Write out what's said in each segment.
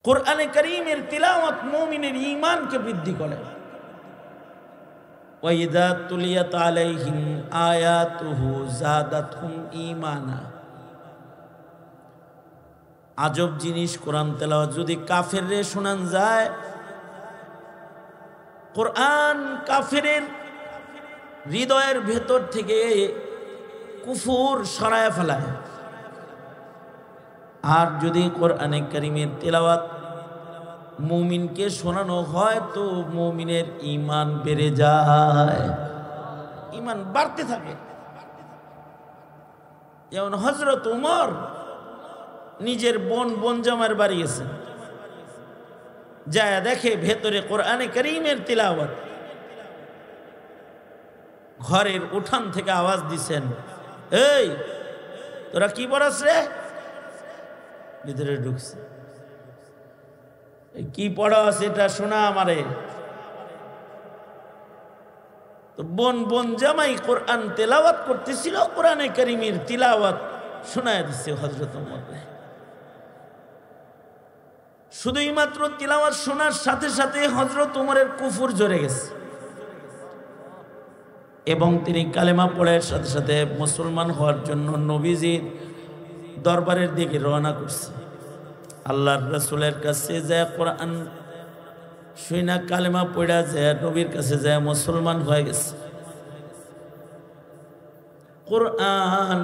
কোরআনে কারীমের তিলাওয়াত মুমিনের ঈমানকে বৃদ্ধি করে। ওয়াইদা তুলিয়াত আলাইহিম আয়াতুহু যাদাতহুম ঈমানা। আজব জিনিস কোরআন তেলাওয়াত যদি কাফেররে শোনান যায়, কোরআন কাফেরের হৃদয়ের ভেতর থেকে কুফর সরায় ফেলায়। আর যদি কোরআনে কারীমের তেলাওয়াত মুমিনকে শোনানো হয় তো মুমিনের ঈমান বেড়ে যায়, ঈমান বাড়তে থাকে। যেমন হযরত উমর নিজের বোন জামার বাড়ি গেছেন, যায় দেখে ভেতরে কোরআনে কারীমের তিলাওয়াত। ঘরের উঠান থেকে আওয়াজ দিছেন, এই তোরা কি পড়াস রে? ভিতরে ঢুকছে, কি পড়াস এটা শোনা আমারে। তো বোন জামাই কোরআন তেলাওয়াত করতেছিল, কোরআনে কারীমের তিলাওয়াত শোনায় দিচ্ছে হযরত উমরকে। শুধুই মাত্র তিলাওয়াত শোনার সাথে সাথে হযরত উমরের কুফর ঝরে গেছে এবং তিনি কালেমা পড়ার সাথে সাথে মুসলমান হওয়ার জন্য নবীজির দরবারের দিকে রওনা করছে। আল্লাহর রাসূলের কাছে যায় কোরআন শুইনা কালেমা পড়া যায়, নবীর কাছে যায় মুসলমান হয়ে গেছে। কোরআন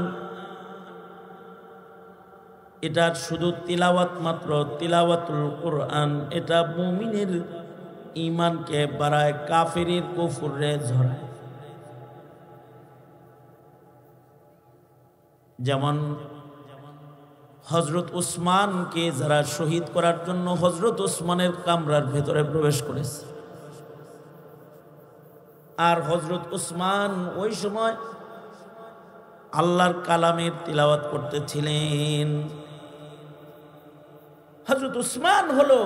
এটা শুধু তিলাওয়াত মাত্র, তিলাওয়াতুল কোরআন এটা মুমিনের ঈমানকে বাড়ায়, কাফিরের কুফরে ঝরায়। যেমন হযরত উসমানকে যারা শহীদ করার জন্য হযরত উসমানের কামরার ভেতরে প্রবেশ করেছে, আর হযরত উসমান ওই সময় আল্লাহর কালামের তিলাওয়াত করতেছিলেন। হযরত উসমান হলো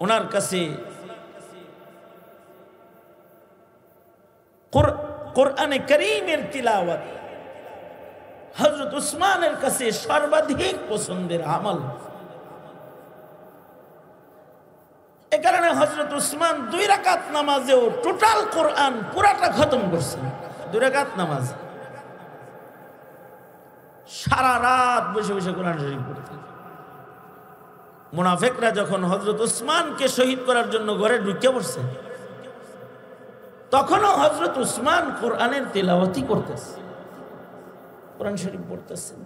ওনার কাছে কোরআনে কারীমের তিলাওয়াত হযরত উসমানের কাছে সর্বাধিক পছন্দের আমল। এ কারণে হযরত উসমান 2 রাকাত নামাজেও টোটাল কোরআন পুরাটা খতম করছেন। 2 রাকাত নামাজ সারা রাত বসে বসে কোরআন শরীফ পড়তেন। মুনাফিকরা যখন হযরত উসমানকে শহীদ করার জন্য ঘরে ঢুকে পড়ছে, তখনও হযরত উসমান কোরআনের তিলাওয়াতই করতেছে, কোরআন শরীফ পড়তেছেন।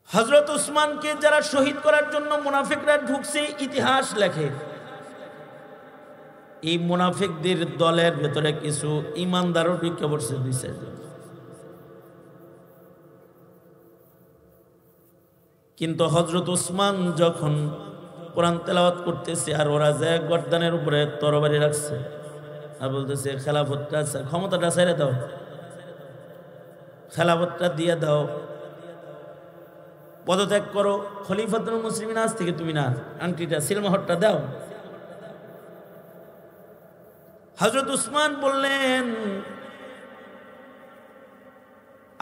হযরত উসমানকে যারা শহীদ করার জন্য মুনাফিকরা ঢুকছে, ইতিহাস লেখে এই মুনাফিকদের দলের ভেতরে কিছু ঈমানদারও ঢুকে পড়ছে 2-4 জন। কিন্তু হযরত উসমান যখন কোরআন তেলাওয়াত করতেছে আর ওরা যায় গর্দানের উপরে তরবারি রাখছে আর বলতেছে খেলাফতটা, ক্ষমতাটা ছেড়ে দাও, খেলাফতটা দিয়ে দাও, পদত্যাগ করো, খলিফাতুল মুসলিমিন আজ থেকে তুমি না, আংটিটা সিলমোহরটা দাও। হযরত উসমান বললেন,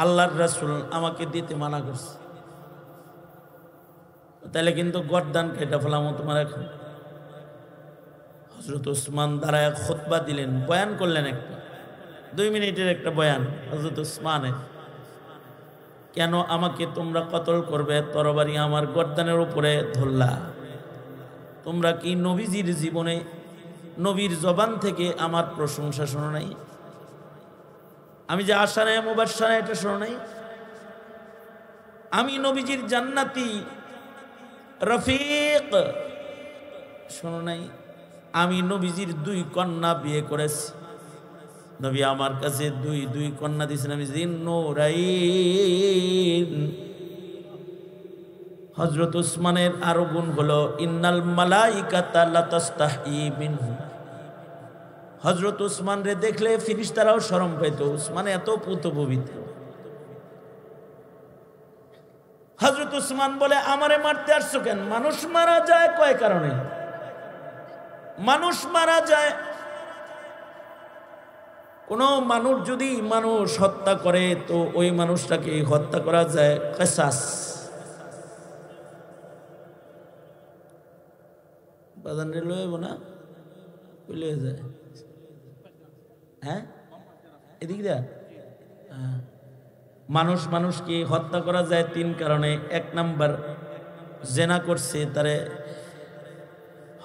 আল্লাহর রাসূল আমাকে দিতে মানা করছে, তাহলে কিন্তু গর্দান কেটে ফেলামো তোমার এখন। হযরত উসমান দাঁড়ায় খুতবা দিলেন, বয়ান করলেন, একটা 2 মিনিটের একটা বয়ান হযরত উসমানের। কেন আমাকে তোমরা কতল করবে? তরবারি আমার গর্দানের উপরে ধরলা। তোমরা কি নবীজির জীবনে নবীর জবান থেকে আমার প্রশংসা শোনো নাই? আমি যে আশারায়ে মুবাশশারা এটা শোনো নাই? আমি নবীজির জান্নাতি রফিক শোনো নাই? আমি নবীজির 2 কন্যা বিয়ে করেছি, নবী আমার কাছে 2 কন্যা দিয়েছেন, আমি জিন্নুরাইন। হযরত উসমানের আরো গুণ হলো ইন্নাল মালাইকাতা লাতাস্তাহি মিনহু। হযরত উসমান রে দেখলে ফেরেশতারাও শরম পেত, উসমান এত পুত পবিত্র। হযরত উসমান বলে, আমারে মারতে আসছো কেন? মানুষ মারা যায় কয় কারণে? মানুষ মারা যায় কোনো মানুষ যদি মানুষ হত্যা করে তো ওই মানুষটাকে হত্যা করা যায় কিসাস। বাজান রে লইব না লয়ে যায়। হ্যাঁ এদিক দা মানুষ মানুষকে হত্যা করা যায় তিন কারণে। এক নাম্বার জেনা করছে তারে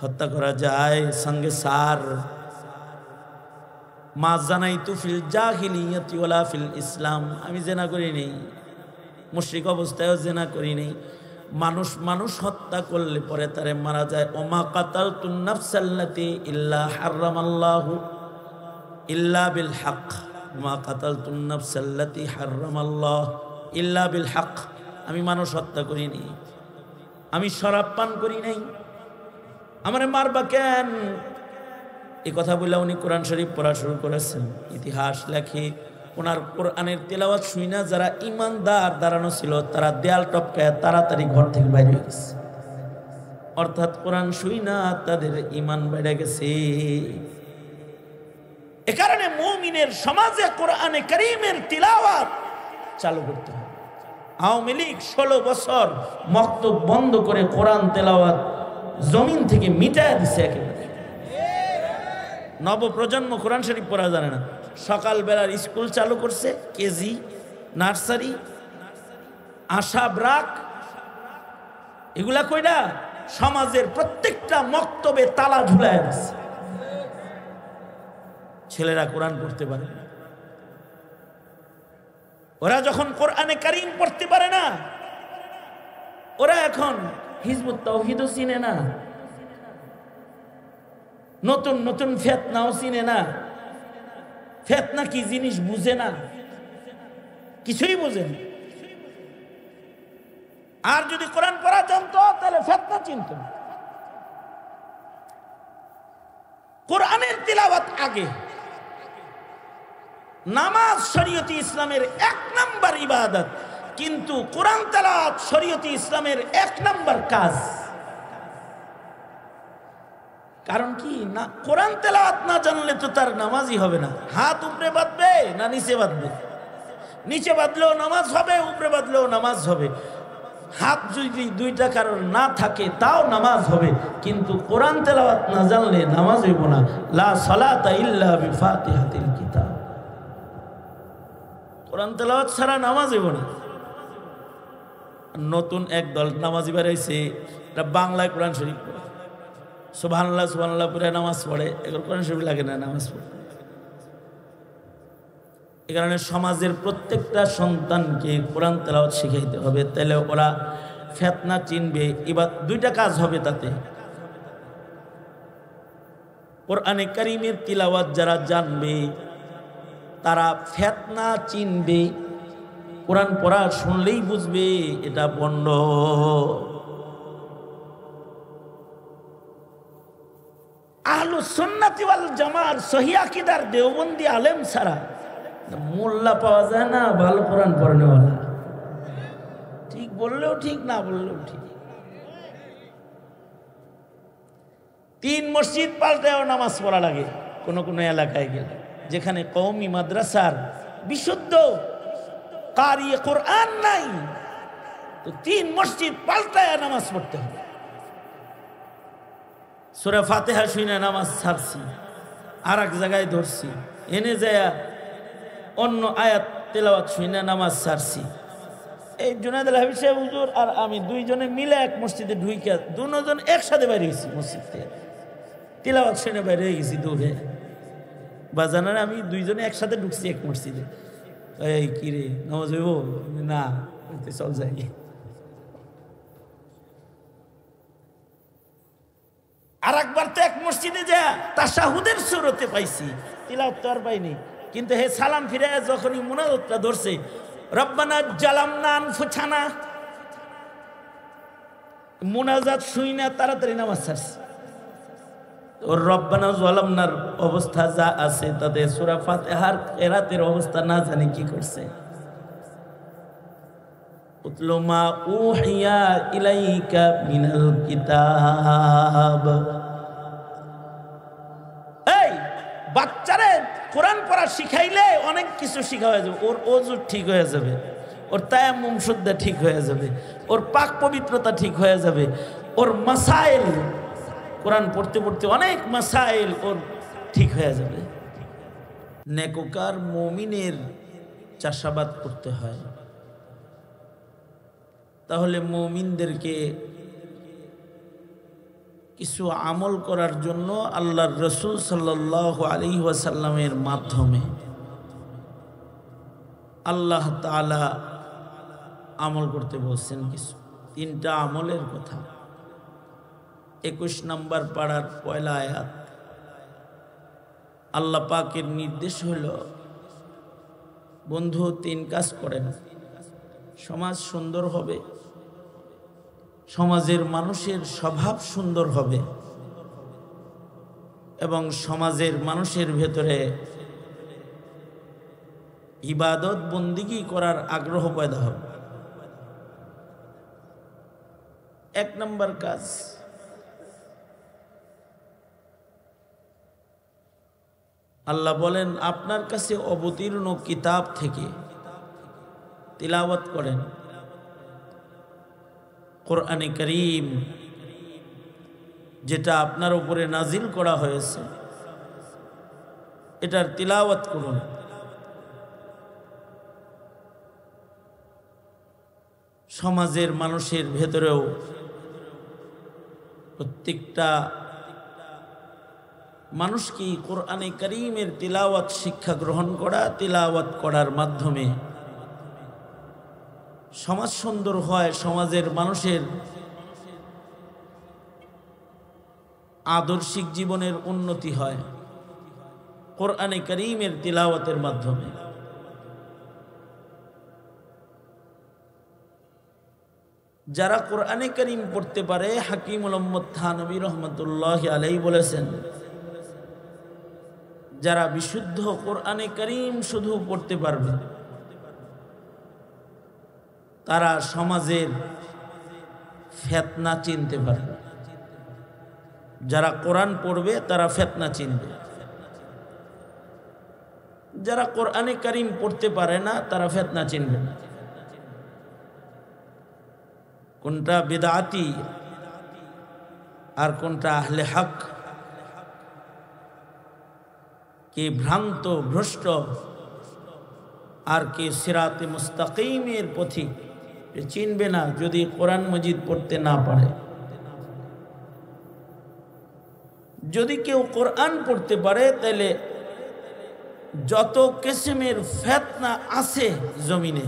হত্যা করা যায়। সঙ্গে সার মা জানাইতু ফিল জাহিলিয়াতি ওয়ালা ফিল ইসলাম, আমি জেনা করি নেই, মুশরিক অবস্থায়ও জেনা করি নেই। মানুষ মানুষ হত্যা করলে পরে তারে মারা যায়। ওমা কাতালতুন নাফসাল্লাতি ইল্লা হারামাল্লাহু ইল্লা বিল হক, ওমা কাতালতুন নাফসাল্লাতি হারামাল্লাহ ইল্লা বিল হক, আমি মানুষ হত্যা করি নাই, আমি শরাব পান করি নাই, আমারে মারবা কেন? এই কথা বলে উনি কোরআন শরীফ পড়া শুরু করেছেন। ইতিহাস লেখে ওনার কোরআনের তেলাওয়াত শুই না যারা ইমানদার দাঁড়ানো ছিল তারা দেয়াল টপকায় তাড়াতাড়ি ঘর থেকে বাইরে হয়ে গেছে। অর্থাৎ কোরআন শুই না তাদের ইমান বেড়ে গেছে। এ কারণে মুমিনের সমাজে কোরআনে কারীমের তিলাওয়াত চালু করতে হবে। আওয়ামী লীগ 16 বছর মক্তব বন্ধ করে কোরআন তেলাওয়াত জমিন থেকে মিটায় দিছে একেবারে। নবপ্রজন্ম কোরআন শরীফ পড়া জানে না। সকালবেলার স্কুল চালু করছে, কেজি, নার্সারি, আশা, ব্রাক, এগুলা কইরা সমাজের প্রত্যেকটা মক্তবে তালা ঝুলায় দিচ্ছে। ছেলেরা কোরআন পড়তে পারে না। ওরা যখন কোরআনে কারীম পড়তে পারে না, ওরা এখন হিজবুত তাওহীদও চিনে না, নতুন নতুন ফিতনাও চিনে না, ফিতনা কি জিনিস বুঝে না, কিছুই বুঝে না। আর যদি কোরআন পড়া জানতো তাহলে ফিতনা চিনত। কোরআনের তিলাওয়াত আগে। নামাজ শরীয়তে ইসলামের 1 নাম্বার ইবাদত, কিন্তু কোরআন তেলাওয়াত শরীয়তে ইসলামের 1 নাম্বার কাজ। কারণ কি না, কোরআন তেলাওয়াত না জানলে তো তার নামাজই হবে না। হাত উপরে বাঁধবে না নিচে বাঁধবে? নিচে বাঁধলেও নামাজ হবে, উপরে বাঁধলেও নামাজ হবে। হাত যদি দুইটা কারণ না থাকে তাও নামাজ হবে, কিন্তু কোরআন তেলাওয়াত না জানলে নামাজ হইব না। লা সালাতা ইল্লা বিফাতিহাতিল কিতাব, কোরআন তেলাওয়াত ছাড়া নামাজ হইব না। নতুন একদল নামাজি বেরাইছে, এটা বাংলায় কোরআন শরীফ পড়ে, সুবহানাল্লাহ সুবহানাল্লাহ পড়ে নামাজ পড়ে, এগুলো কোরআন শরীফ লাগে না নামাজ পড়ে। এ কারণে সমাজের প্রত্যেকটা সন্তানকে কোরআন তেলাওয়াত শিখাইতে হবে, তাহলে ওরা ফিতনা চিনবে। এবার 2টা কাজ হবে তাতে। কোরআনে কারীমের তিলাওয়াত যারা জানবে তারা ফিতনা চিনবে। কোরআন পড়া শুনলেই বুঝবে এটা পণ্ড। আহলুস সুন্নাতি ওয়াল জামাত সহিহ আকীদার দেওবন্দি আলেম ছাড়া মোল্লা পাওয়া যায় না ভালো কোরআন পড়নেওয়ালা। ঠিক বললেও ঠিক, না বললেও ঠিক। 3 মসজিদ পাল্টায়ও নামাজ পড়া লাগে কোন কোন এলাকায় গেলে, যেখানে কওমি মাদ্রাসার বিশুদ্ধ কারি কোরআন নাই, তো 3 মসজিদ পাল্টায় নামাজ পড়তে হবে। সূরা ফাতিহা শুনে নামাজ ছাড়ছি, আর এক জায়গায় ধরছি, এনে যায় অন্য আয়াত তেলাওয়াত শুনে নামাজ ছাড়ছি। এই জুনায়েদ আল হাবিব সাহেব হুজুর আর আমি 2 জনে মিলে এক মসজিদে ঢুইকা 2 জন একসাথে বাইরে গেছি মসজিদ থেকে, তেলাওয়াত শুনে বাইরে হয়ে গেছি দৌড়ে। বাজানার আমি 2 জনে একসাথে ঢুকছি এক মসজিদে। এই কি রে নামাজ হইব? না, চল যাই। আর একবার তো এক মসজিদে যা তাশাহুদের সুরতে পাইছি, তিলাওয়াত তো আর পাইনি, কিন্তু হে সালাম ফিরে যখনই মুনাজাতটা ধরছে, রব্বানা জালামনা আনফুসানা, মুনাজাত শুই না তাড়াতাড়ি নামাজ ছাড়ছে। ওর রব্বানা জালামনার অবস্থা যা আছে তাতে সূরা ফাতিহার কিরাতের অবস্থা না জানি কি করছে। উতলু মা উহিয়া ইলাইকা মিনাল কিতাব। এই বাচ্চারে কোরআন পড়া শিখাইলে অনেক কিছু শিখা হয়ে যাবে। ওর ওযু ঠিক হয়ে যাবে, ওর তায়াম্মুম শুদ্ধ ঠিক হয়ে যাবে, ওর পাক পবিত্রতা ঠিক হয়ে যাবে, ওর মাসাইল কোরআন পড়তে পড়তে অনেক মাসাইল ওর ঠিক হয়ে যাবে। নেককার মুমিনের চাষাবাদ করতে হয়। তাহলে মুমিনদেরকে কিছু আমল করার জন্য আল্লাহর রাসূল সাল্লাল্লাহু আলাইহি ওয়াসাল্লামের মাধ্যমে আল্লাহ তাআলা আমল করতে বলছেন। কিছু 3টা আমলের কথা। 21 নম্বর পাড়ার পয়লা আয়াত। আল্লাহ পাকের নির্দেশ হলো, বন্ধু 3 কাজ করেন, সমাজ সুন্দর হবে, সমাজের মানুষের স্বভাব সুন্দর হবে এবং সমাজের মানুষের ভেতরে ইবাদত বন্দিগি করার আগ্রহ পয়দা হবে। 1 নম্বর কাজ, আল্লাহ বলেন আপনার কাছে অবতীর্ণ কিতাব থেকে তিলাওয়াত করেন। কোরআনে কারীম যেটা আপনার উপরে নাজিল করা হয়েছে এটার তিলাওয়াত করুন। সমাজের মানুষের ভেতরেও প্রত্যেকটা মানুষকে কোরআনে কারীমের তিলাওয়াত শিক্ষা গ্রহণ করা, তিলাওয়াত করার মাধ্যমে সমাজ সুন্দর হয়, সমাজের মানুষের আদর্শিক জীবনের উন্নতি হয় কোরআনে কারীমের তিলাওয়াতের মাধ্যমে। যারা কোরআনে কারীম পড়তে পারে, হাকিমুল উম্মত থানবী রহমাতুল্লাহি আলাইহি বলেছেন, যারা বিশুদ্ধ কোরআনে কারীম শুধু পড়তে পারবে তারা সমাজের ফিতনা চিনতে পারবে। যারা কোরআন পড়বে তারা ফিতনা চিনবে। যারা কোরআনে কারীম পড়তে পারে না তারা ফিতনা চিনবে না। কোনটা বিদআতি আর কোনটা আহলে হক, কে ভ্রান্ত ভ্রষ্ট আর কে সিরাতে মুস্তাকিমের পথিক চিনবে না যদি কোরআন মজিদ পড়তে না পারে। যদি কেউ কোরআন পড়তে পারে তাহলে যত কিসমের ফিতনা আছে জমিনে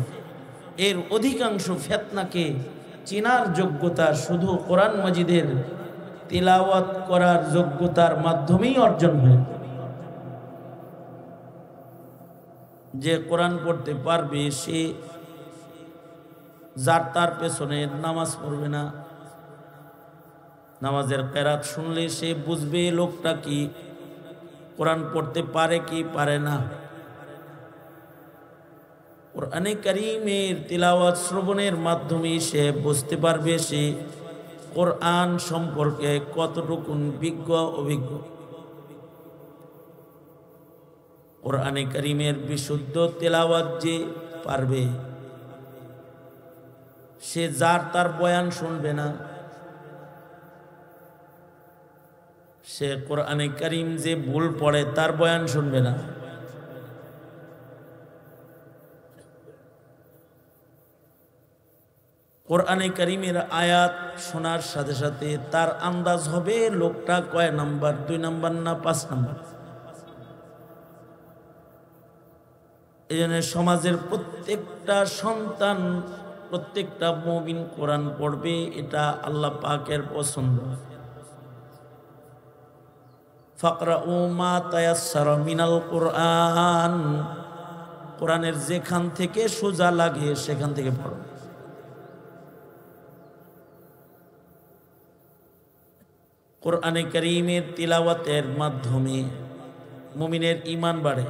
এর অধিকাংশ ফিতনাকে চিনার যোগ্যতা শুধু কোরআন মজিদের তিলাওয়াত করার যোগ্যতার মাধ্যমেই অর্জন হয়। যে কোরআন পড়তে পারবে সে যার তার পেছনে নামাজ পড়বে না। নামাজের কেরাত শুনলে সে বুঝবে লোকটা কি কোরআন পড়তে পারে কি পারে না। কোরআনে কারীমের তিলাওয়াত শ্রবণের মাধ্যমে সে বুঝতে পারবে সে কোরআন সম্পর্কে কতটুকু বিজ্ঞ অভিজ্ঞ। কোরআনে কারীমের বিশুদ্ধ তিলাওয়াত যে পারবে সে যার তার বয়ান শুনবে না। সে কোরআনে কারীম যে ভুল পড়ে তার বয়ান শুনবে না। কোরআনে কারীমের আয়াত শোনার সাথে সাথে তার আন্দাজ হবে লোকটা কয় নাম্বার, 2 নাম্বার না 5 নাম্বার। এই জন্য সমাজের প্রত্যেকটা সন্তান, প্রত্যেকটা মুমিন কোরআন পড়বে, এটা আল্লাহ পাকের পছন্দ। ফাকরাউ মা তায়াসসারা মিনাল কোরআন, কোরআনের যেখান থেকে সোজা লাগে সেখান থেকে পড়ো। কোরআনে কারীমের তিলাওয়াতের মাধ্যমে মুমিনের ঈমান বাড়ে।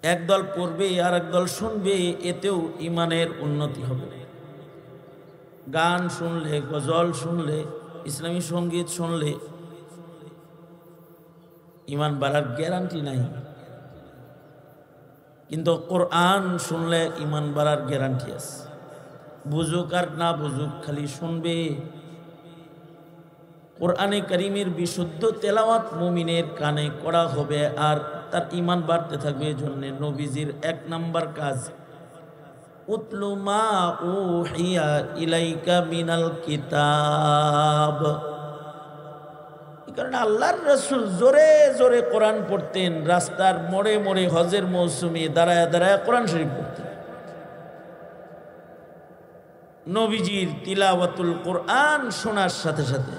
একদল পড়বে আর একদল শুনবে, এতেও ঈমানের উন্নতি হবে। গান শুনলে, গজল শুনলে, ইসলামী সঙ্গীত শুনলে ইমান বাড়ার গ্যারান্টি নাই, কিন্তু কোরআন শুনলে ইমান বাড়ার গ্যারান্টি আছে। বুঝুক আর না বুঝুক, খালি শুনবে। কোরআনে কারীমের বিশুদ্ধ তেলাওয়াত মুমিনের কানে করা হবে, আর তার ইমান বাড়তে থাকবে। এই জন্য নবীজির 1 নাম্বার কাজ, উতলু মা উহিয়া ইলাইকা মিনাল কিতাব। এই কারণে আল্লাহর রাসূল জোরে জোরে কোরআন পড়তেন, রাস্তার মোড়ে মোড়ে হজের মৌসুমে দাঁড়ায় দাঁড়ায় কোরআন শরীফ পড়তেন। নবীজির তিলাওয়াতুল কোরআন শোনার সাথে সাথে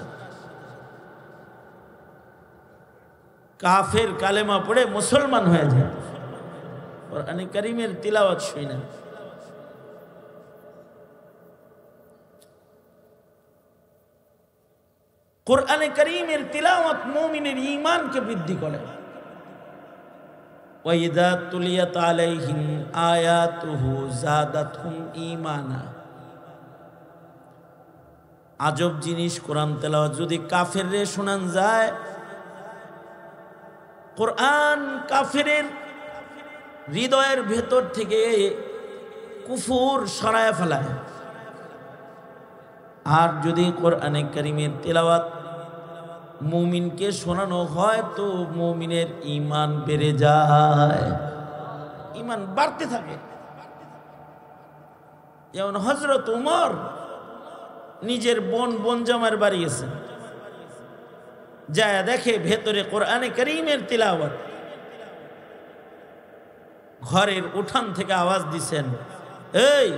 কাফের কালেমা পড়ে মুসলমান হয়ে যায় কোরআনে কারীমের তিলাওয়াত শুনে। কোরআনে কারীমের তিলাওয়াত মুমিনের ঈমানকে বৃদ্ধি করে। ওয়া ইযা তুলিয়াত আলাইহিম আয়াতুহু যাদাতহুম ঈমানা। আজব জিনিস কোরআন তেলাওয়াত যদি কাফেররে শোনান যায়, কোরআন কাফেরের হৃদয়ের ভেতর থেকে কুফর সরায় ফেলায়। আর যদি কোরআনে কারীমের তেলাওয়াত মুমিনকে শোনানো হয়, তো মুমিনের ঈমান বেড়ে যায়, ঈমান বাড়তে থাকে। যেমন হযরত উমর নিজের বোন জামার বাড়ি গেছেন, যায় দেখে ভেতরে কোরআনে কারীমের তিলাওয়াত। ঘরের উঠান থেকে আওয়াজ দিছেন, এই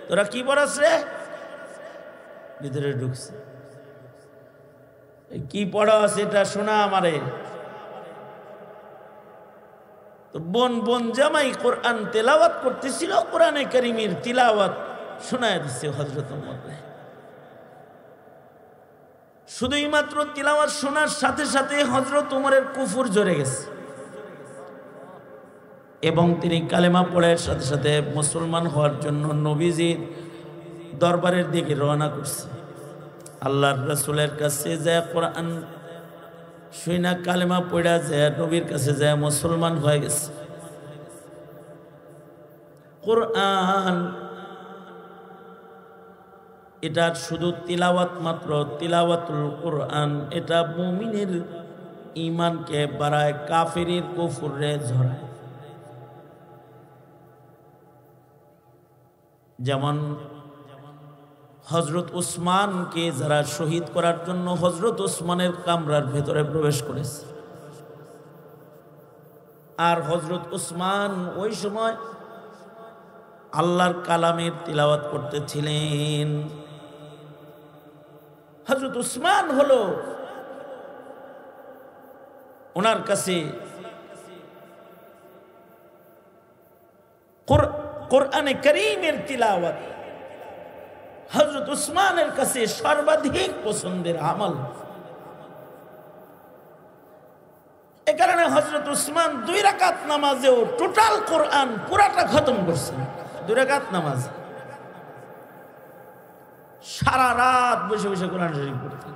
তোরা কি পড়াস রে? ভিতরে ঢুকছে, কি পড়াস এটা শোনা আমারে। তো বোন জামাই কোরআন তেলাওয়াত করতেছিল, কোরআনে কারীমের তিলাওয়াত শোনায় দিচ্ছে হযরত উমর। শুধুই মাত্র তিলাওয়াত শোনার সাথে সাথে হযরত উমরের কুফর ঝরে গেছে এবং তিনি কালেমা পড়ার সাথে সাথে মুসলমান হওয়ার জন্য নবীজির দরবারের দিকে রওনা করছে। আল্লাহর রাসূলের কাছে যায় কোরআন শুনা কালেমা পড়া যায়, নবীর কাছে যায় মুসলমান হয়ে গেছে। কোরআন এটা শুধু তিলাওয়াত মাত্র, তিলাওয়াতুল কোরআন এটা মুমিনের ঈমানকে বাড়ায়, কাফেরের কুফরে ঝরায়। যেমন হযরত উসমানকে যারা শহীদ করার জন্য হযরত উসমানের কামরার ভেতরে প্রবেশ করেছে, আর হযরত উসমান ওই সময় আল্লাহর কালামের তিলাওয়াত করতেছিলেন। হযরত উসমান হলো ওনার কাছে কোরআনে কারীমের তিলাওয়াত হযরত উসমানের কাছে সর্বাধিক পছন্দের আমল। এ কারণে হযরত উসমান 2 রাকাত নামাজেও টোটাল কোরআন পুরাটা খতম করছেন। 2 রাকাত নামাজ সারা রাত বসে বসে কোরআন শরীফ পড়তেন।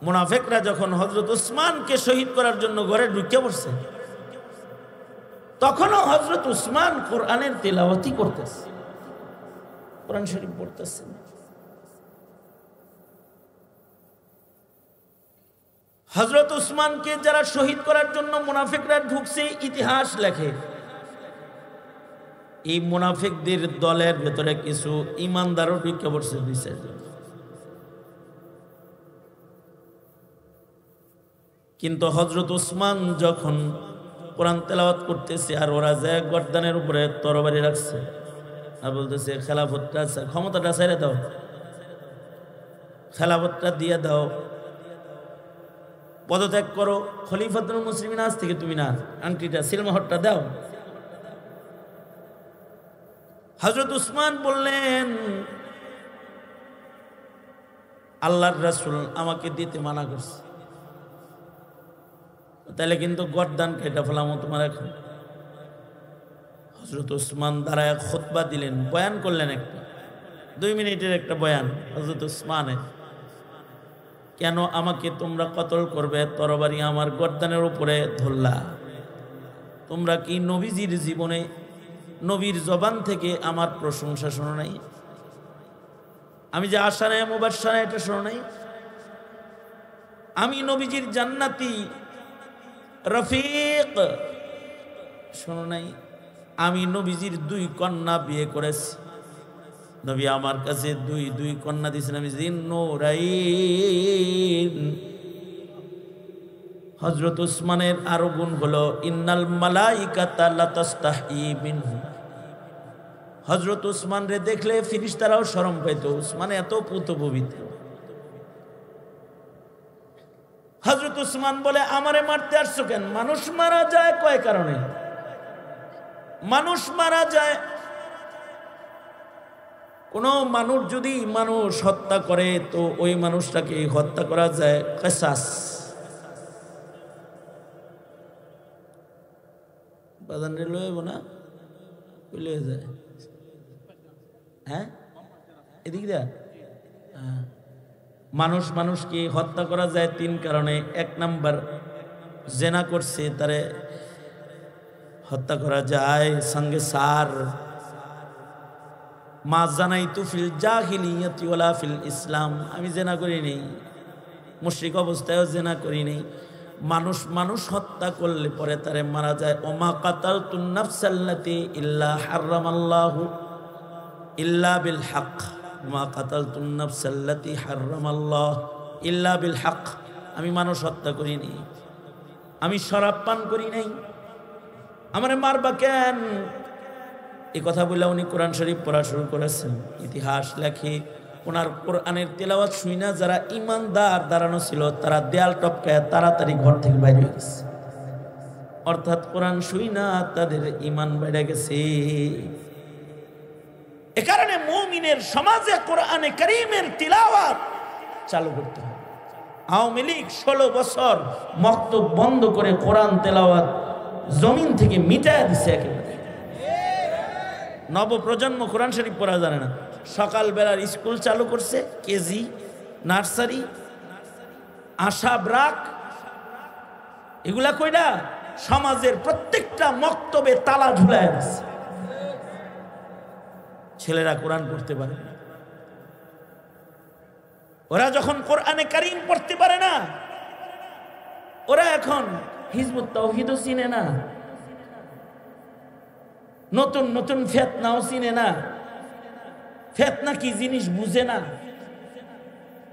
মুনাফিকরা যখন হযরত উসমানকে শহীদ করার জন্য ঘরে ঢুকে পড়ছে, তখনও হযরত উসমান কোরআনের তিলাওয়াতই করতেছে, কোরআন শরীফ পড়তেছেন। হযরত উসমানকে যারা শহীদ করার জন্য মুনাফিকরা ঢুকছে, ইতিহাস লেখে এই মুনাফিকদের দলের ভেতরে কিছু ঈমানদারও ঢুকে পড়ছে 2-4 জন। কিন্তু হযরত উসমান যখন কোরআন তেলাওয়াত করতেছে আর ওরা যায় গর্দানের উপরে তরবারি রাখছে আর বলতেছে, খেলাফতটা ক্ষমতাটা ছেড়ে দাও, খেলাফতটা দিয়ে দাও, পদত্যাগ করো, খলিফাতুল মুসলিমিন আজ থেকে তুমি না, আংটিটা সিলমোহরটা দাও। হযরত উসমান বললেন, আল্লাহর রাসূল আমাকে দিতে মানা করছে, তাহলে কিন্তু গর্দান কেটে ফেলাম তোমার এখন। হযরত উসমান দাঁড়ায় খুতবা দিলেন, বয়ান করলেন, একটা 2 মিনিটের একটা বয়ান হযরত উসমানের। কেন আমাকে তোমরা কতল করবে, তরবারি আমার গর্দানের উপরে ধরলা? তোমরা কি নবীজির জীবনে নবীর জবান থেকে আমার প্রশংসা শোনো নাই? আমি যে আশারায়ে মুবাশশারা এটা শোনো নাই? আমি নবীজির জান্নাতি রফিক শোনো নাই? আমি নবীজির 2 কন্যা বিয়ে করেছি। নবী আমার কাছে দুই কন্যা দিয়েছেন। আমি জিন্নুরাইন। হযরত উসমানের আরো গুণ হলো ইন্নাল মালাইকাতা লাতাস্তাহি মিনহু। হযরত উসমান রে দেখলে ফেরেশতারাও শরম পেত। উসমান এত পুত পবিত্র। হযরত উসমান বলে, আমারে মারতে আসছো কেন? মানুষ মারা যায় কয় কারণে? মানুষ মারা যায়, কোন মানুষ যদি মানুষ হত্যা করে তো ওই মানুষটাকে হত্যা করা যায় কিসাস। বাজান রে লইব না কইলে যায়। হ্যাঁ, এদিক দা মানুষকে হত্যা করা যায় 3 কারণে। 1 নাম্বার, জেনা করছে তারে হত্যা করা যায়। সঙ্গে সার মা জানাইতু ফিল জাহিলিয়াতি ওয়ালা ফিল ইসলাম। আমি জেনা করি নেই, মুশরিক অবস্থায়ও জেনা করি নেই। মানুষ হত্যা করলে পরে তারে মারা যায়। ওমা কাতালতুন নাফসাল্লাতি ইল্লা হারামাল্লাহু ইল্লা বিল হক। ওমা কাতালতুন নাফসাল্লাতি হারামাল্লাহ ইল্লা বিল হক। আমি মানুষ হত্যা করি নাই, আমি শরাব পান করি নাই, আমারে মারবা কেন? এই কথা বলে উনি কোরআন শরীফ পড়া শুরু করেছেন। ইতিহাস লেখে ওনার কোরআনের তেলাওয়াত শুইনা যারা ইমানদার দাঁড়ানো ছিল তারা দেয়াল টপকায় তাড়াতাড়ি ঘর থেকে বাইরে হয়ে গেছে। অর্থাৎ কোরআন শুইনা তাদের ইমান বেড়ে গেছে। এ কারণে মুমিনের সমাজে কোরআনে কারীমের তিলাওয়াত চালু করতে হবে। আওয়ামী লীগ 16 বছর মক্তব বন্ধ করে কোরআন তেলাওয়াত জমিন থেকে মিটায় দিছে একেবারে। নবপ্রজন্ম কোরআন শরীফ পড়া জানে না। সকালবেলার স্কুল চালু করছে, কেজি, নার্সারি, আশা, ব্রাক, এগুলা কইরা সমাজের প্রত্যেকটা মক্তবে তালা ঝুলায় দিচ্ছে। ছেলেরা কোরআন পড়তে পারে না। ওরা যখন কোরআনে কারীম পড়তে পারে না, ওরা এখন হিজবুত তাওহীদও চিনে না, নতুন নতুন ফিতনাও চিনে না, ফিতনা কি জিনিস বুঝে না,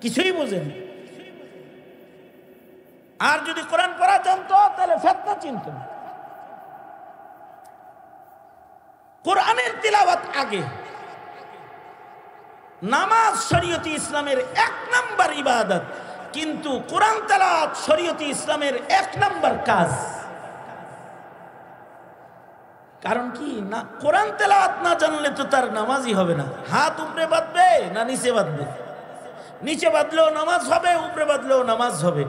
কিছুই বুঝে না। আর যদি কোরআন পড়া জানতো তাহলে ফিতনা চিনত না। কোরআনের তিলাওয়াত আগে। নামাজ শরীয়তে ইসলামের 1 নাম্বার ইবাদত, কিন্তু কোরআন তেলাওয়াত শরীয়তে ইসলামের 1 নাম্বার কাজ। কারণ কি না, কোরআন তেলাওয়াত না জানলে তো তার নামাজই হবে না। হাত উপরে বাঁধবে না নিচে বাঁধবে? নিচে বাঁধলেও নামাজ হবে, উপরে বাঁধলেও নামাজ হবে।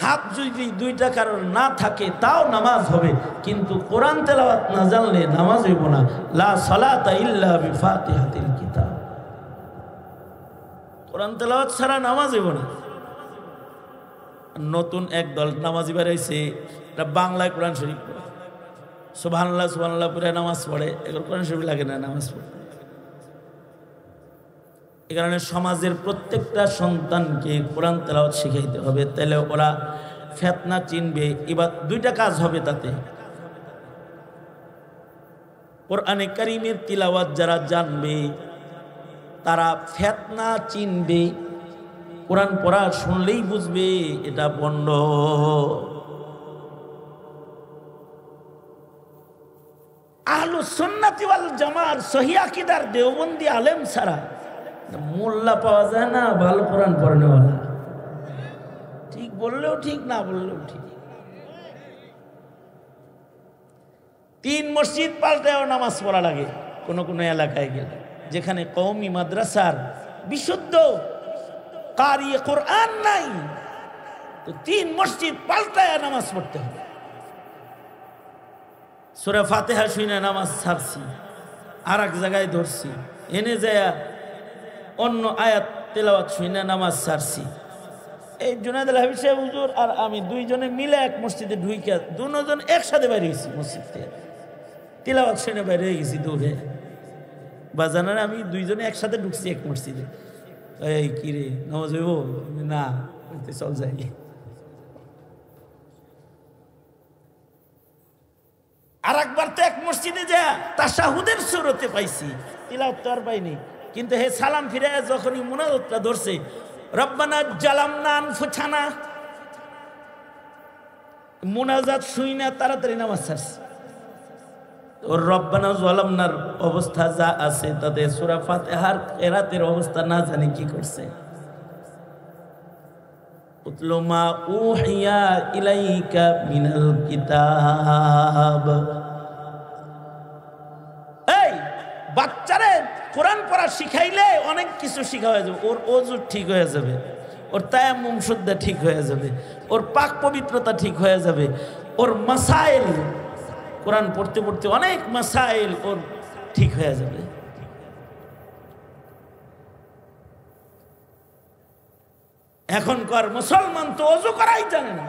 হাত যদি 2টা কারণ না থাকে তাও নামাজ হবে, কিন্তু কোরআন তেলাওয়াত না জানলে নামাজ হইব না। লা সালাতা ইল্লা বিফাতিহাতিল কিতাব। কোরআন তেলাওয়াত ছাড়া নামাজ হইব না। নতুন একদল নামাজি বেরাইছে, এটা বাংলায় কোরআন শরীফ পড়ে, সুবহানাল্লাহ সুবহানাল্লাহ পড়ে নামাজ পড়ে। এগুলো কোরআন শরীফ লাগে না নামাজ পড়ে। এই কারণে সমাজের প্রত্যেকটা সন্তানকে কোরআন তেলাওয়াত শিখাইতে হবে, তাহলে ওরা ফিতনা চিনবে। এবার 2টা কাজ হবে তাতে। কোরআনে কারীমের তিলাওয়াত যারা জানবে তারা ফিতনা চিনবে। কোরআন পড়া শুনলেই বুঝবে এটা বন্ড। আহলুস সুন্নাতি ওয়াল জামার সহিহ আকীদার দেওবন্দি আলেম ছাড়া মোল্লা পাওয়া যায় না ভালো কোরআন পড়ানেওয়ালা। ঠিক বললেও ঠিক, না বললেও ঠিক। 3 মসজিদ পাল্টায়ও নামাজ পড়া লাগে কোন কোন এলাকায় গেলে, যেখানে কওমি মাদ্রাসার বিশুদ্ধ কারি কোরআন নাই, তো 3 মসজিদ পাল্টায় নামাজ পড়তে হবে। সূরা ফাতিহা শুনে নামাজ ছাড়ছি, আর এক জায়গায় ধরছি, এনে যায় অন্য আয়াত তেলাওয়াত শুনে নামাজ ছাড়ছি। এই জুনায়েদ আল হাবিব সাহেব হুজুর আর আমি দুইজনে মিলে এক মসজিদে ঢুইকা দুজন একসাথে বাইরে গেছি মসজিদ থেকে, তিলাওয়াত শুনে বাইরে হয়ে গেছি দৌড়ে। বাজানার আমি দুইজনে একসাথে ঢুকছি এক মসজিদে। এই কি রে নামাজ হইব না, চল যাই। আর একবার তো এক মসজিদে যা তাশাহুদের সুরতে পাইছি, তিলাওয়াত তো আর পাইনি, কিন্তু হে সালাম ফিরে যখনই মুনাজাতটা ধরছে রব্বানা জালামনা আনফুসানা, মুনাজাত শুই না তাড়াতাড়ি নামাজ ছাড়ছে। ওর রব্বানা জালামনার অবস্থা যা আছে তাতে সূরা ফাতিহার কিরাতের অবস্থা না জানি কি করছে। উতলু মা উহিয়া ইলাইকা মিনাল কিতাব। এই বাচ্চারে কোরআন পড়া শিখাইলে অনেক কিছু শিখা হয়ে যাবে। ওর ওযু ঠিক হয়ে যাবে, ওর তায়াম্মুম শুদ্ধ ঠিক হয়ে যাবে, ওর পাক পবিত্রতা ঠিক হয়ে যাবে, ওর মাসাইল কোরআন পড়তে পড়তে অনেক মাসাইল ওর ঠিক হয়ে যাবে। এখনকার মুসলমান তো ওযু করাই জানে না।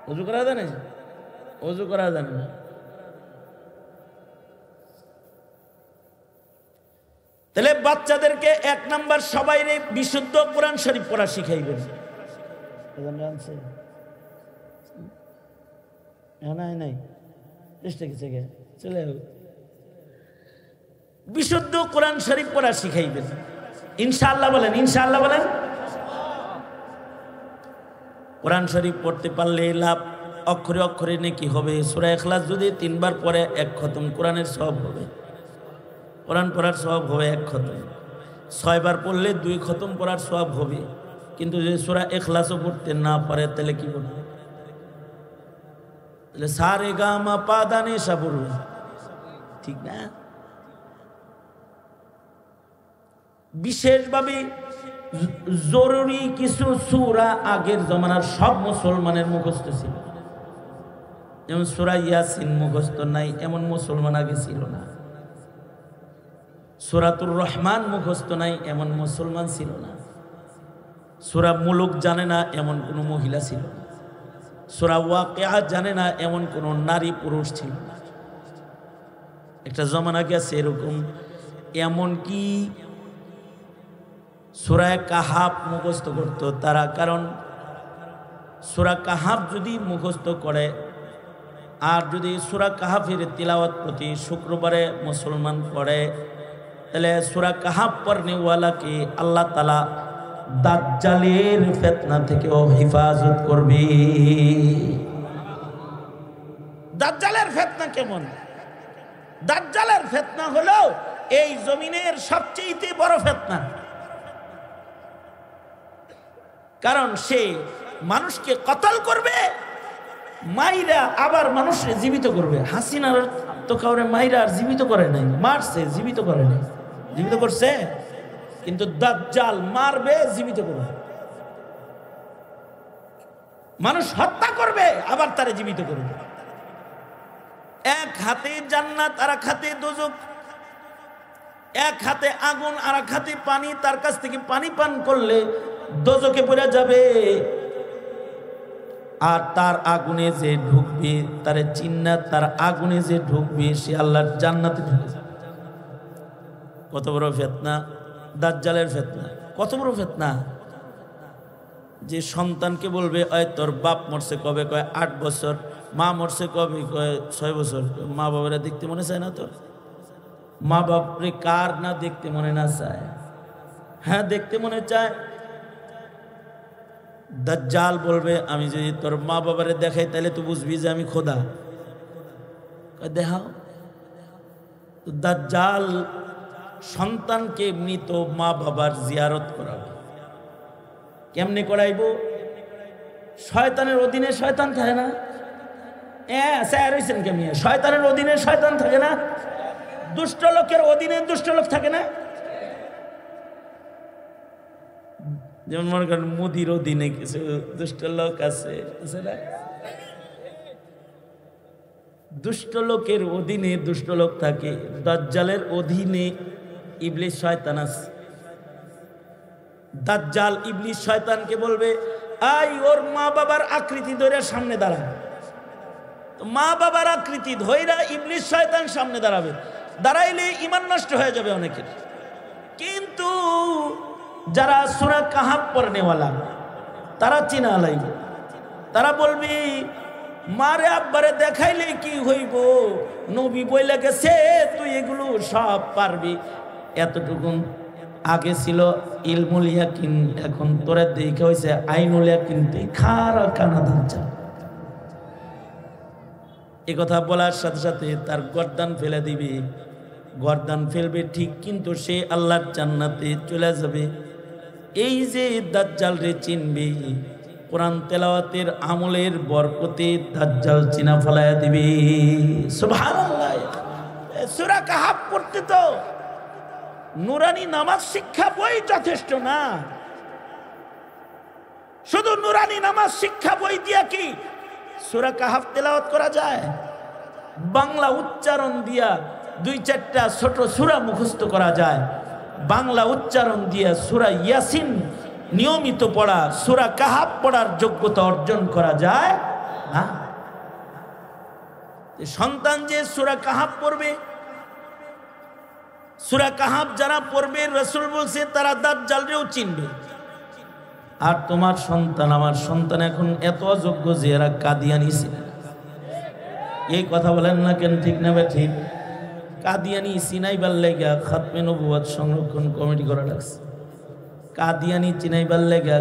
ওযু করা জানে? ওযু করা জানে না। তাহলে বাচ্চাদেরকে এক নাম্বার সবাইরে বিশুদ্ধ কোরআন শরীফ পড়া শিখাইবেন। বিশুদ্ধ কোরআন শরীফ পড়া শিখাইবেন ইনশাআল্লাহ। বলেন ইনশাআল্লাহ বলেন। কোরআন শরীফ পড়তে পারলে লাভ, অক্ষরে অক্ষরে নেকি হবে। সূরা ইখলাস যদি 3 বার পড়ে 1 খতম কোরআনের সওয়াব হবে, কোরআন পড়ার সওয়াব হবে 1 খতম। 6 বার পড়লে 2 খতম পড়ার সওয়াব হবে। কিন্তু যদি সূরা ইখলাসও পড়তে না পারে তাহলে কি করবে? তাহলে সারে গা মা পা দা নি সা পড়বে, ঠিক না? বিশেষভাবে জরুরি কিছু সূরা আগের জমানার সব মুসলমানের মুখস্থ ছিল। যেমন সূরা ইয়াসিন মুখস্থ নাই এমন মুসলমান আগে ছিল না। সূরাতুর রহমান মুখস্থ নাই এমন মুসলমান ছিল না। সূরা মুলুক জানে না এমন কোনো মহিলা ছিল না। সূরা ওয়াকিয়া জানে না এমন কোনো নারী পুরুষ ছিল না। একটা জমানা গেছে এরকম, এমনকি সূরা কাহাফ মুখস্থ করতো তারা। কারণ সূরা কাহাফ যদি মুখস্থ করে আর যদি সূরা কাহাফের তিলাওয়াত প্রতি শুক্রবারে মুসলমান পড়ে, তাহলে সূরা কাহাফ পড়নেওয়ালাকে আল্লাহ তাআলা দাজ্জালের ফিতনা থেকেও হেফাজত করবে। দাজ্জালের ফিতনা কেমন? দাজ্জালের ফিতনা হলো এই জমিনের সবচেয়ে বড় ফিতনা। কারণ সে মানুষকে কতল করবে, মাইরা আবার মানুষকে জীবিত করবে। হাসিনার তো কাউরে মাইরা আর জীবিত করে নাই, মারছে জীবিত করে নাই। জীবিত করছে, কিন্তু দাজ্জাল মারবে জীবিত করবে। মানুষ হত্যা করবে আবার তারে জীবিত করবে। এক হাতে জান্নাত আর এক হাতে দোজখ, এক হাতে আগুন আর এক হাতে পানি। তার কাছ থেকে পানি পান করলে দোজখে পড়ে যাবে, আর তার আগুনে যে ঢুকবে তারে চিন্না, তার আগুনে যে ঢুকবে সে আল্লাহর জান্নাতে ঢুকে যাবে। কত বড় ফিতনা দাজ্জালের ফিতনা, কত বড় ফিতনা। যে সন্তানকে বলবে ওই তোর বাপ মরছে কবে, কয় 8 বছর। মা মরছে কবে, কয় 6 বছর। মা বাবারা দেখতে মনে চায় না? তো মা বাপরে কার না দেখতে মনে না চায়? হ্যাঁ দেখতে মনে চায়। দাজ্জাল বলবে আমি যদি তোর মা বাবারে দেখাই তাহলে তো বুঝবি যে আমি খোদা। দেখাও। দাজ্জাল সন্তানকে মৃত মা বাবার জিয়ারত করাবে। কেমনে করাইব? শয়তানের অধীনে শয়তান থাকে না? কেমনি শয়তানের অধীনে শয়তান থাকে না? দুষ্ট লোকের অধীনে দুষ্ট লোক থাকে না? যেমন মনে করেন মোদির অধীনে কিছু দুষ্ট লোক আছে না? দুষ্ট লোকের অধীনে দুষ্ট লোক থাকে। দাজ্জালের অধীনে ইবলিস শয়তান আছে। দাজ্জাল ইবলিস শয়তানকে বলবে, আই ওর মা বাবার আকৃতি ধরে সামনে দাঁড়া। মা বাবার আকৃতি ধইরা ইবলিস শয়তান সামনে দাঁড়াবে, দাঁড়াইলে ঈমান নষ্ট হয়ে যাবে অনেকের। কিন্তু যারা সূরা কাহাফ পড়নেওয়ালা তারা চিনা লাইবে, তারা বলবি মারে আব্বারে দেখাইলে কি হইব, নবী বইলা গেছে তুই এগুলো সব পারবি। এতটুকুন আগে ছিল ইলমুল ইয়াকিন, এখন তোরে দেখে হইছে আইনুল ইয়াকিন। তুই খারা কানা দাজ্জাল। এ কথা বলার সাথে সাথে তার গর্দান ফেলে দিবি, গর্দান ফেলবে ঠিক, কিন্তু সে আল্লাহর জান্নাতে চলে যাবে। এই যে দাজ্জাল রে চিনবি, কোরআন তেলাওয়াতের আমলের বরকতে দাজ্জাল চিনা ফেলায়া দিবি। সুবহানাল্লাহ। সূরা কাহাফ পড়তে তো নুরানি নামাজ শিক্ষা বই যথেষ্ট না। শুধু নুরানি নামাজ শিক্ষা বই দিয়া কি সূরা কাহাফ তেলাওয়াত করা যায়? বাংলা উচ্চারণ দিয়া 2-4টা ছোট সূরা মুখস্থ করা যায়। বাংলা উচ্চারণ দিয়া সূরা ইয়াসিন নিয়মিত পড়া, সূরা কাহাফ পড়ার যোগ্যতা অর্জন করা যায় না। সন্তান যে সূরা কাহাফ পড়বে, সূরা কাহাফ যারা পড়বে রাসূল বলছে তারা দাজ্জালকেও চিনবে। আর তোমার সন্তান, আমার সন্তান এখন এত অযোগ্য যে এরা কাদিয়ানি ছিল। এই কথা বলেন না কেন, ঠিক না বে ঠিক? কাদিয়ানি চিনাইবার লেগা খাতমে নবুয়ত সংরক্ষণ কমিটি করা লাগছে। কাদিয়ানি চিনাইবার লেগা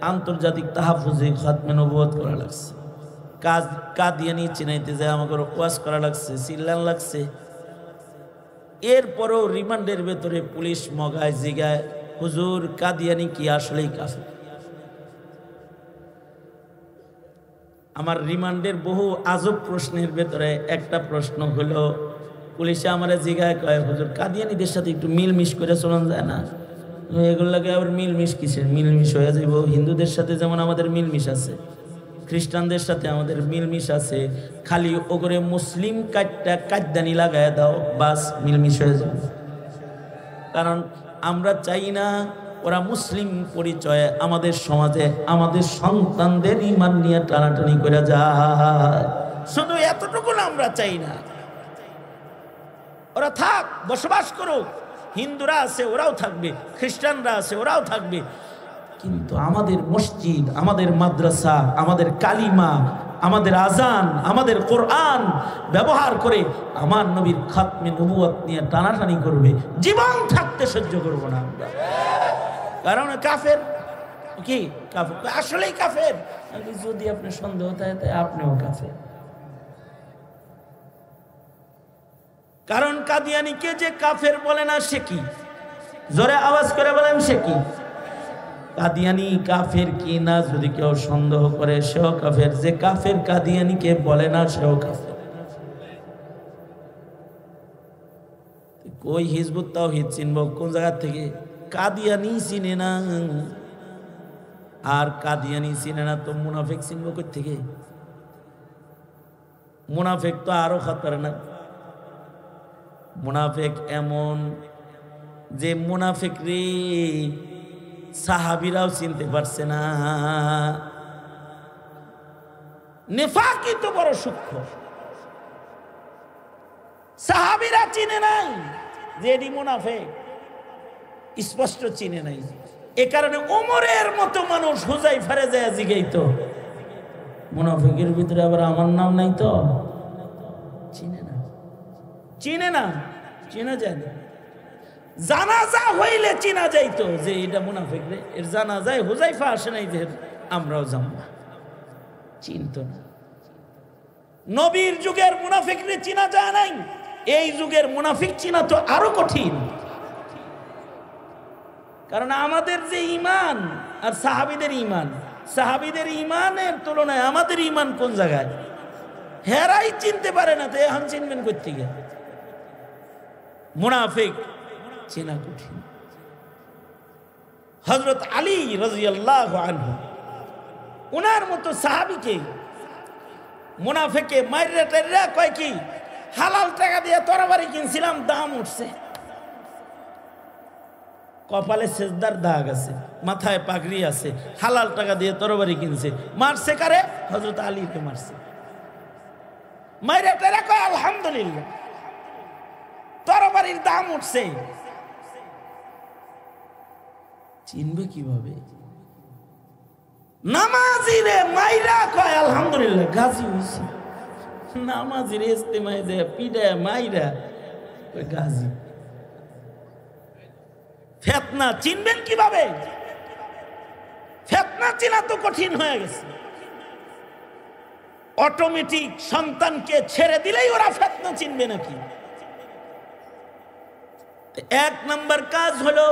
আন্তর্জাতিক তাহাফুজে খাতমে নবুয়ত করা লাগছে। কাদিয়ানি চিনাইতে যায় আমাকে ওয়াজ করা লাগছে, চিল্লান লাগছে। এরপরও রিমান্ডের ভেতরে পুলিশ মগায় জিগায়, হুজুর কাদিয়ানি কি আসলেই কাফের? আমার রিমান্ডের বহু আজব প্রশ্নের ভেতরে একটা প্রশ্ন হলো, পুলিশে আমার জিগায় কয়, হুজুর কাদিয়ানিদের সাথে একটু মিলমিশ করে চলন যায় না? এগুলো লাগে আবার মিলমিশ কিসের? মিলমিশ হয়ে যাইব। হিন্দুদের সাথে যেমন আমাদের মিলমিশ আছে, খ্রিস্টানদের সাথে আমাদের মিলমিশ আছে, খালি ওগরে মুসলিম কাদ্দানি লাগায় দাও, বাস মিলমিশ হয়ে যাবে। কারণ আমরা চাই না ওরা মুসলিম পরিচয়ে আমাদের সমাজে আমাদের সন্তানদের ঈমান নিয়ে টানাটানি করে যায়। শুধু এতটুকু আমরা চাই না, ওরা থাক, বসবাস করুক। হিন্দুরা আছে ওরাও থাকবে, খ্রিস্টানরা আছে ওরাও থাকবে, কিন্তু আমাদের মসজিদ, আমাদের মাদ্রাসা, আমাদের কালিমা, আমাদের আজান, আমাদের কোরআন ব্যবহার করে আমার নবীর খাতমে নবুয়ত নিয়ে টানাটানি করবে, জীবন থাকতে সহ্য করব না আমরা। কারণ কাফের কি, কাফের আসলেই কাফের। যদি আপনি সন্দেহ থাকে তাই আপনিও কাফের। কারণ কাদিয়ানিকে যে কাফের বলে না সে কি? জোরে আওয়াজ করে বলেন সে কি? কাদিয়ানি কাফের কি না যদি কেউ সন্দেহ করে সেও কাফের। যে কাফের কাদিয়ানিকে বলে না সেও কাফের। কই হিজবুত তাওহীদ চিনব কোন জায়গা থেকে? কাদিয়ানি চিনে না। আর কাদিয়ানি চিনে না তো মুনাফিক চিনব কই থেকে? মুনাফিক তো আরো খতরনাক। মুনাফিক এমন যে মুনাফিক রে সাহাবীরাও চিনতে পারছে না। নিফাকই তো বড় সূক্ষ্ম, সাহাবীরা চিনে নাই যে এটি মুনাফিক, স্পষ্ট চিনে নাই। এ কারণে ওমরের মতো মানুষ হুযায়ফারে যায় জিগাইতো, মুনাফিকের ভিতরে আবার আমার নাম নাই তো? চিনে না, চিনে না, চেনা যায় না। জানাজা হইলে চিনা যাইতো যে এটা মুনাফিক রে, এর জানাজায় হুযায়ফা আসে নাই যে আমরাও যাব না, চিনত না। নবীর যুগের মুনাফিক রে চিনা যায় নাই, এই যুগের মুনাফিক চিনা তো আরো কঠিন। কারণ আমাদের যে ঈমান আর সাহাবীদের ঈমান, সাহাবীদের ঈমানের তুলনায় আমাদের ঈমান কোন জায়গায়? হেরাই চিনতে পারে না, তো এখন চিনবেন কই থেকে? মুনাফিক চেনা কঠিন। হযরত আলী রাদিয়াল্লাহু আনহু ওনার মতো সাহাবীকে মুনাফিকে মাইরা টাইরা কয় কি, হালাল টাকা দিয়ে তরবারি কিনছিলাম, দাম উঠছে। কপালে সেজদার দাগ আছে, মাথায় পাগড়ি আছে, হালাল টাকা দিয়ে তরবারি কিনছে। মারছে কারে? হযরত আলীকে মারছে। মাইরে টেরা কয় আলহামদুলিল্লাহ, তরবারির দাম উঠছে। চিনবে কিভাবে? নামাজিরে মাইরা কয় আলহামদুলিল্লাহ, গাজী হইছে। নামাজির ইস্তেমায় যে পিডা মাইরা কয় গাজী। ফিতনা চিনবেন কিভাবে? ফিতনা চিনা তো কঠিন হয়ে গেছে। অটোমেটিক সন্তানকে ছেড়ে দিলেই ওরা ফিতনা চিনবে নাকি? এক নাম্বার কাজ হলো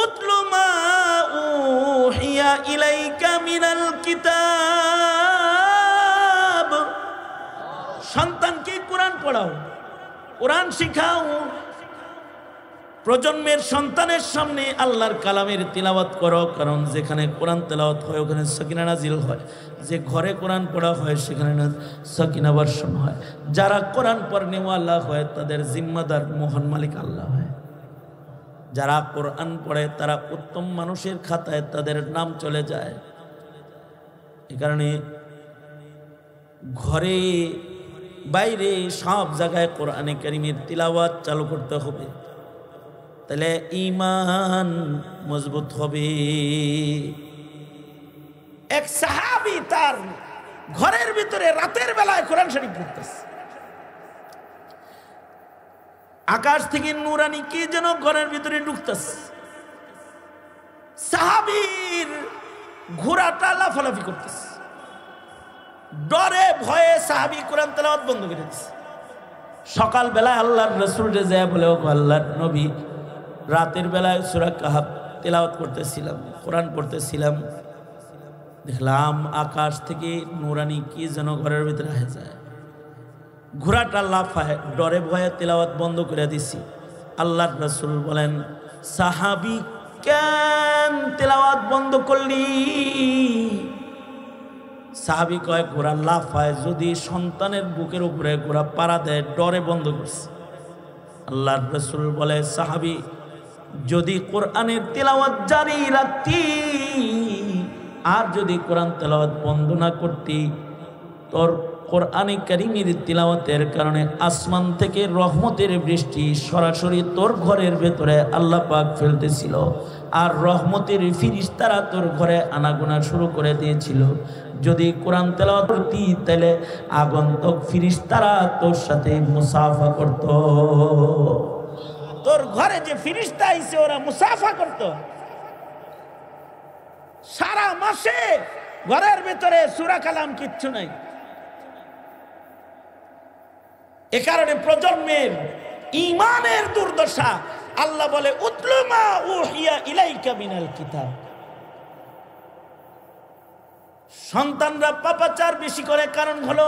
উতলু মা উহিয়া ইলাইকা মিনাল কিতাব। সন্তানকে কোরআন পড়াও, কোরআন শিখাও। প্রজন্মের সন্তানের সামনে আল্লাহর কালামের তিলাওয়াত করো, কারণ যেখানে কোরআন তেলাওয়াত হয় ওখানে সাকিনা নাজিল হয়। যে ঘরে কোরআন পড়া হয় সেখানে সাকিনা বর্ষণ হয়। যারা কোরআন পড়নেওয়ালা হয় তাদের জিম্মাদার মহান মালিক আল্লাহ হয়। যারা কোরআন পড়ে তারা উত্তম মানুষের খাতায় তাদের নাম চলে যায়। এ কারণে ঘরে বাইরে সব জায়গায় কোরআনে কারীমের তিলাওয়াত চালু করতে হবে, তাহলে ঈমান মজবুত হবে। এক সাহাবী তার ঘরের ভিতরে রাতের বেলায় কোরআন শরীফ পড়তেছে। আকাশ থেকে নূরানি কি যেন ঘরের ভিতরে ঢুকতেছে। সাহাবীর ঘোড়াটা লাফালাফি করতেছে। ডরে ভয়ে সাহাবী কোরআন তেলাওয়াত বন্ধ করে দিয়েছে। সকাল বেলায় আল্লাহর রাসূল যায় বলে, ও আল্লাহর নবী, রাতের বেলায় সূরা কাহাফ তেলাওয়াত করতেছিলাম, কোরআন পড়তেছিলাম, দেখলাম আকাশ থেকে নূরানি কি যেন ঘরের ভিতরে আসে যায়। ঘোড়াটা লাফায়, ডরে ভয়ে তেলাওয়াত বন্ধ করে দিছি। আল্লাহর রাসূল বলেন, সাহাবী কেন তেলাওয়াত বন্ধ করলি? সাহাবী কয়, ঘোড়া লাফায়, যদি সন্তানের বুকের উপরে ঘোড়া পাড়া দেয় ডরে বন্ধ করছে। আল্লাহর রাসূল বলে, সাহাবী যদি কোরআনের তেলাওয়াত জারি রাখতি আর যদি কোরআন তেলাওয়াত বন্ধ না করতি, তোর কোরআনে কারীমের তিলাওয়াতের কারণে আসমান থেকে রহমতের বৃষ্টি সরাসরি তোর ঘরের ভেতরে আল্লাহ পাক ফেলতেছিল, আর রহমতের ফিরিস্তারা তোর ঘরে আনাগোনা শুরু করে দিয়েছিল। যদি কোরআন তেলাওয়াত করতি তাহলে আগন্তুক ফিরিস্তারা তোর সাথে মুসাফা করত। তোর ঘরে যে ফিরিস্তা আইছে ওরা মুসাফা করত। সারা মাসে ঘরের ভিতরে সূরা কালাম কিচ্ছু নাই। এ কারণে প্রজন্মের ঈমানের দুর্দশা। আল্লাহ বলে, উতলু মা উহিয়া ইলাইকা মিনাল কিতাব। সন্তানরা পাপাচার বেশি করে, কারণ হলো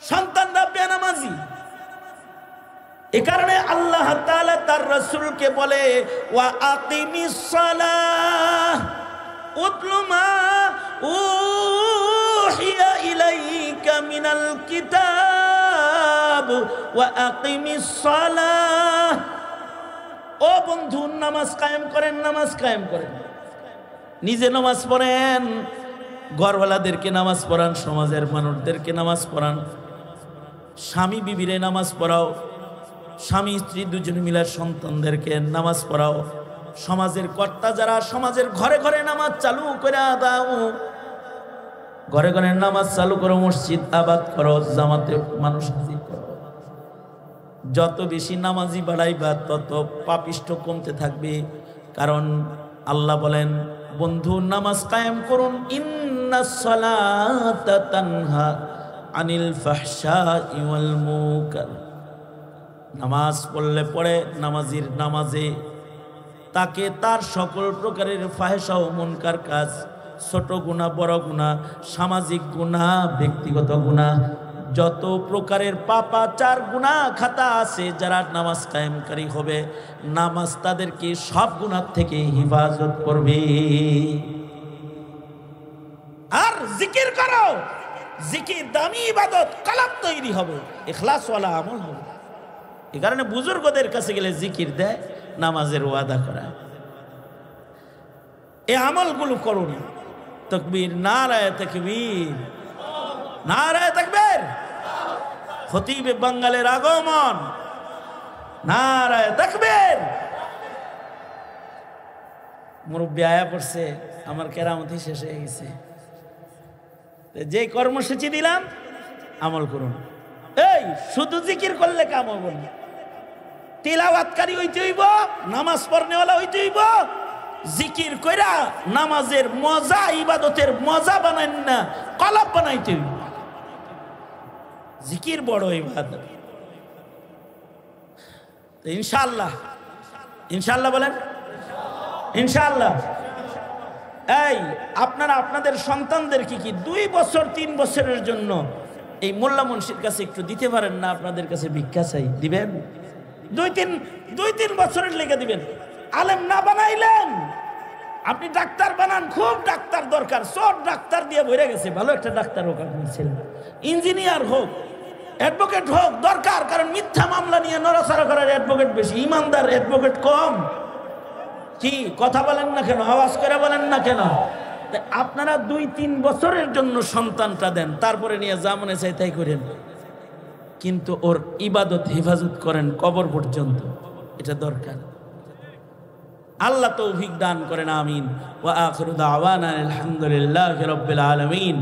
সন্তানরা বেনামাজি। এ কারণে আল্লাহ তাআলা তার রাসূলকে বলে, ওয়া আকিমিস সালাহ উতলু মা উহিয়া ইলাইকা মিনাল কিতাব ওয়া আকিমিস সালাহ। ও বন্ধু, নামাজ কায়েম করেন, নামাজ কায়েম করেন। নিজে নামাজ পড়েন, ঘরওয়ালাদেরকে নামাজ পড়ান, সমাজের মানুষদেরকে নামাজ পড়ান, স্বামী বিবিরে নামাজ পড়াও, স্বামী স্ত্রী দুজনে মিলে সন্তানদেরকে নামাজ পড়াও। সমাজের কর্তা যারা, সমাজের ঘরে ঘরে নামাজ চালু করে দাও, ঘরে ঘরে নামাজ চালু করো, মসজিদ আবাদ করো, জামাতে মানুষ হাজির করো। যত বেশি নামাজি বাড়াইবা তত পাপিষ্ঠ কমতে থাকবে। কারণ আল্লাহ বলেন, বন্ধু নামাজ কায়েম করুন, ইন্নাস সালাতা তানহা আনিল ফাহশাই ওয়াল মুনকার। নামাজ পড়লে পড়ে নামাজির নামাজে তাকে তার সকল প্রকারের ফাহেশা ও মুনকার কাজ, ছোট গুনাহ বড় গুনাহ, সামাজিক গুনাহ ব্যক্তিগত গুনাহ, যত প্রকারের পাপাচার গুনাহ খাতা আছে, যারা নামাজ কায়েমকারী হবে নামাজ তাদেরকে সব গুনাহ থেকে হেফাজত করবে। আর জিকির করো, জিকির দামি ইবাদত, কলব তৈরি হবে, ইখলাসওয়ালা আমল হবে। এই কারণে বুজুর্গদের কাছে গেলে জিকির দেয়, নামাজের ওয়াদা করা। এই আমলগুলো করুন। তাকবীর, নারায়ে তাকবীর, নারায়ে তাকবীর। খতিবে বাঙ্গালের আগমন, নারায়ে তাকবীর। মুরব্বী আয়া পড়ছে, আমার কেরামতি শেষ হয়ে গেছে। যে কর্মসূচি দিলাম আমল করুন। এই শুধু জিকির করলে কাম হবে না, তিলাওয়াতকারী হইতে হইব, নামাজ পড়নেওয়ালা হইতে হইব। জিকির কইরা নামাজের মজা, ইবাদতের মজা বানাইন না, কলাপ বানাইতে হইব। জিকির বড় ইবাদত। ইনশাআল্লাহ, ইনশাআল্লাহ বলেন, ইনশাআল্লাহ। এই আপনারা আপনাদের সন্তানদের কি 2 বছর 3 বছরের জন্য এই মোল্লা মুন্সির কাছে একটু দিতে পারেন না? আপনাদের কাছে ভিক্ষা চাই, দিবেন? 2-3 বছরের লেগে দিবেন। আলেম না বানাইলেন, আপনি ডাক্তার বানান, খুব ডাক্তার দরকার, সব ডাক্তার দিয়ে ভরে গেছে, ভালো একটা ডাক্তার হোক আপনার ছেলে, ইঞ্জিনিয়ার হোক, অ্যাডভোকেট হোক, দরকার। কারণ মিথ্যা মামলা নিয়ে নড়াচড়া করার অ্যাডভোকেট বেশি, ইমানদার অ্যাডভোকেট কম। কি কথা বলেন না কেন? আওয়াজ করে বলেন না কেন? আপনারা 2-3 বছরের জন্য সন্তানটা দেন, তারপরে নিয়ে যা মনে চাই তাই করেন, কিন্তু ওর ইবাদত হেফাজত করেন কবর পর্যন্ত, এটা দরকার। আল্লাহ তৌফিক দান করেন, আমিন। ওয়া আখিরু দাওয়ানা আলহামদুলিল্লাহি রাব্বিল আলামিন।